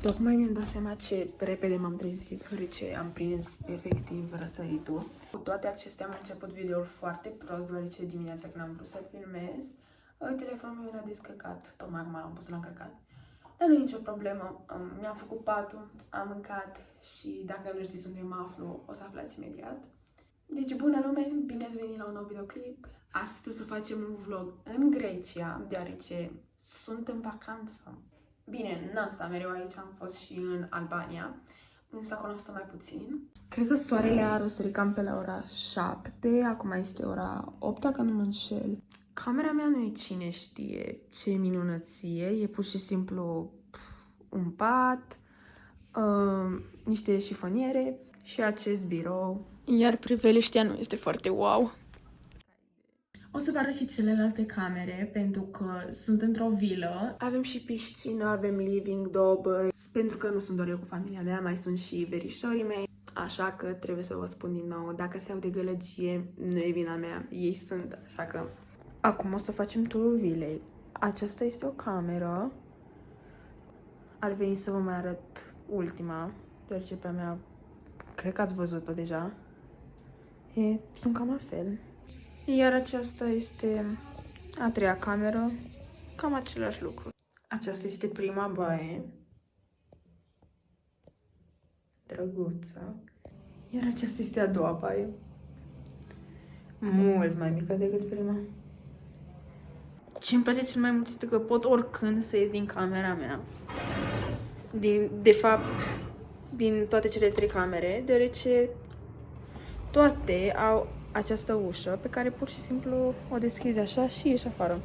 Tocmai mi-am dat seama ce repede m-am trezit, deoarece am prins efectiv răsăritul. Cu toate acestea am început videoul foarte prost, deoarece dimineața când am vrut să filmez, telefonul meu era descărcat, tocmai acum l-am pus la încărcat. Dar nu e nicio problemă, mi-am făcut patul, am mâncat și dacă nu știți unde mă aflu, o să aflați imediat. Deci, bună lume, bine ați venit la un nou videoclip. Astăzi o să facem un vlog în Grecia, deoarece sunt în vacanță. Bine, n-am stat mereu aici, am fost și în Albania, însă acolo am stat mai puțin. Cred că soarele a răsărit cam pe la ora 7, acum este ora 8, dacă nu mă înșel. Camera mea nu e cine știe ce minunăție, e pur și simplu un pat, niște șifoniere și acest birou. Iar priveliștea nu este foarte wow. O să vă arăt și celelalte camere, pentru că sunt într-o vilă. Avem și piscină, avem living, două băi. Pentru că nu sunt doar eu cu familia mea, mai sunt și verișorii mei. Așa că trebuie să vă spun din nou, dacă se aude gălăgie, nu e vina mea, ei sunt, așa că... Acum o să facem turul vilei. Aceasta este o cameră. Ar veni să vă mai arăt ultima, deoarece pe a mea, cred că ați văzut-o deja. Sunt cam la fel. Iar aceasta este a treia cameră, cam același lucru. Aceasta este prima baie. Drăguță. Iar aceasta este a doua baie. Mult mai mică decât prima. Ce îmi place cel mai mult este că pot oricând să ies din camera mea. De fapt, din toate cele trei camere, deoarece toate au această ușă pe care pur și simplu o deschizi așa și ieși afară.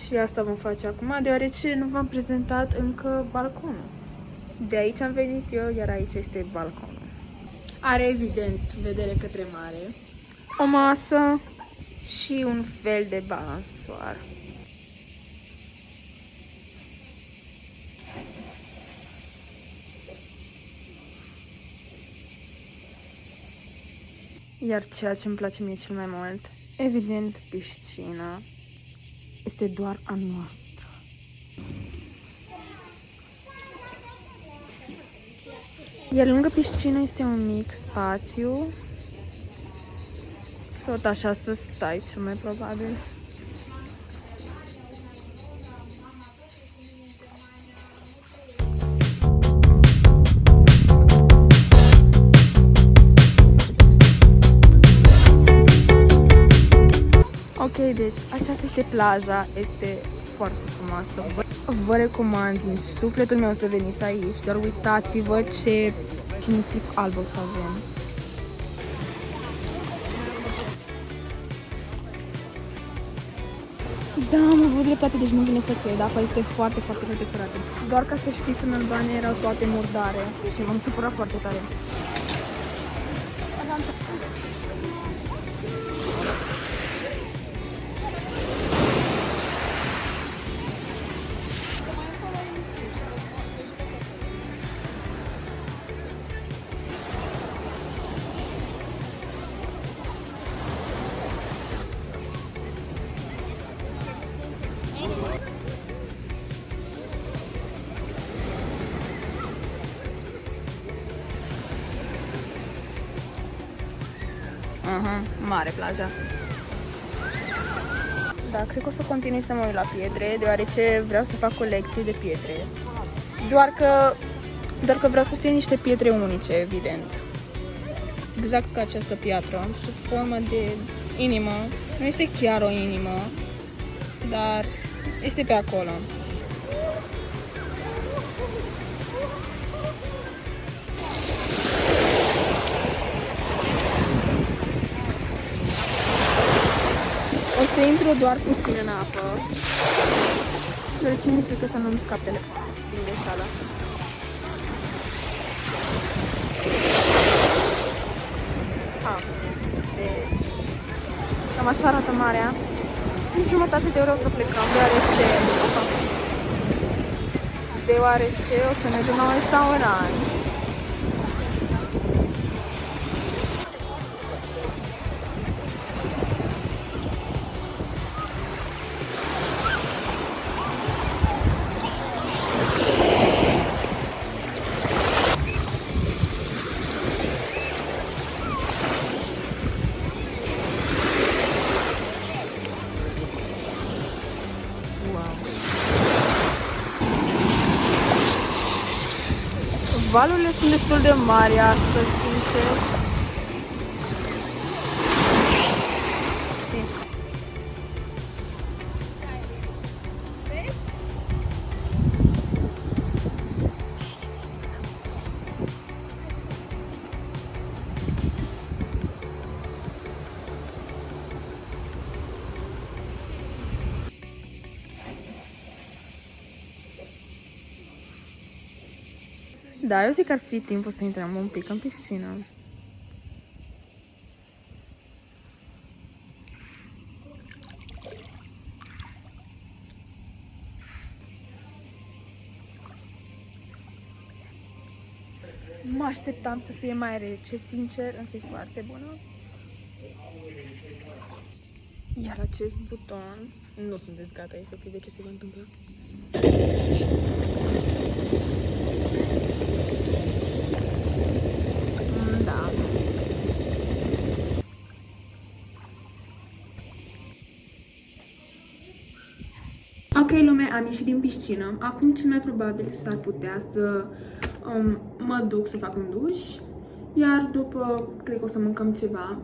Și asta vom face acum, deoarece nu v-am prezentat încă balconul. De aici am venit eu, iar aici este balconul. Are evident vedere către mare, o masă și un fel de balansoar. Iar ceea ce îmi place mie cel mai mult, evident, piscina, este doar a noastră. Iar lângă piscină este un mic spațiu, tot așa să stai, cel mai probabil. Ok, deci aceasta este plaja, este foarte frumoasă. Vă recomand din sufletul meu să veniți aici, doar uitați-vă ce nisip alb o să avem. Da, am avut dreptate, deci nu vine să cred, apa este foarte, foarte, foarte curată. Doar ca să știți, în Albania erau toate murdare și m-am supărat foarte tare. Mare plaja. Da, cred că o să continui să mă uit la pietre, deoarece vreau să fac colecții de pietre. Doar că vreau să fie niște pietre unice, evident. Exact ca această piatră, sub formă de inimă. Nu este chiar o inimă, dar este pe acolo. O să intru doar puțin în apă, deoarece mi-e frică să nu-mi scap telefonul din greșeală. Deci, cam așa arată marea. În jumătate de oră o să plecăm, deoarece o să mergem la un restaurant. Valurile sunt destul de mari astăzi, sincer. Da, eu zic că ar fi timpul să intrăm un pic în piscină. Mă așteptam să fie mai rece, sincer, însă e foarte bună. Iar acest buton, nu sunteți gata efectiv de ce se va întâmpla. Da. Ok, lume, am ieșit din piscină. Acum cel mai probabil s-ar putea să mă duc să fac un duș. Iar după, cred că o să mâncăm ceva.